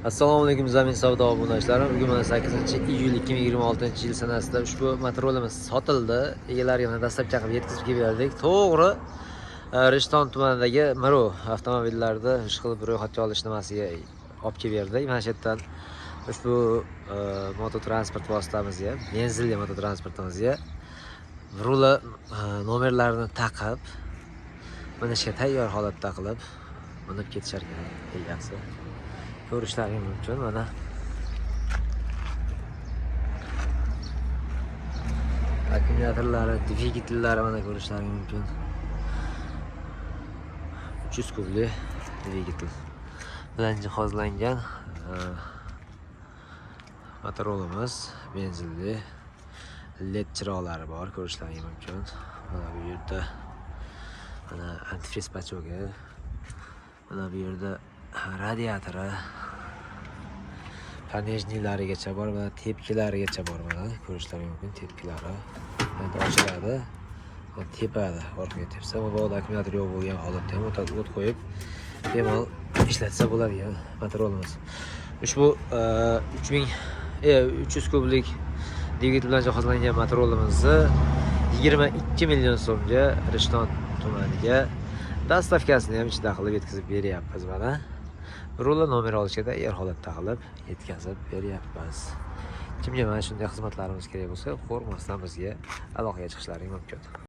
Assalomu alaykum Zamin savdo obunachilari. Bugun mana 8-iyul 2026-yil sanasida ushbu motorolimiz sotildi. Egalariga mana dastlab chaqib yetkazib berdik. To'g'ri Rishton tumanidagi Miro avtomobillarida ish qilib ro'yxatga olish nimasiga olib kelib berdik. Mana shu yerdan ushbu mototransport vositamizga, benzilli mototransportimizga rula nomerlarini taqib, minishga tayyor holatda qilib minib ketishar ekan egasi. Ko'rishlaring mumkin mana. Akkumulyatorlari, dvigatellari mana ko'rishlaring mumkin. 300 kubli dvigatel bilan jihozlangan motorolimiz, benzinli LED chiroqlari bor, ko'rishlaring mumkin. Mana bu yerda mana antifriz pachogi, mana bu yerda radiatori, panejnilarigacha bor, mana tepkilarigacha bor, mana ko'rishlaring mumkin. Tepkilari endi ochiladi, tepadi. Orqaga tepsa, mabodo akkumulyator yo'q bo'lgan holatda ham o't qo'yib bemalol ishlatsa bo'ladigan motorolimiz. Ushbu 300 kublik dvigatel bilan jihozlangan motorolimizni 22 million so'mga Rishton tumaniga dastavkasini ham ichida qilib yetkazib beryapmiz. Mana rula nomer olishga tayyor holatda qilib yetkazib beryapmiz. Kimga mana shunday xizmatlarimiz kerak bo'lsa, qo'rqmasdan bizga aloqaga chiqishlaring mumkin.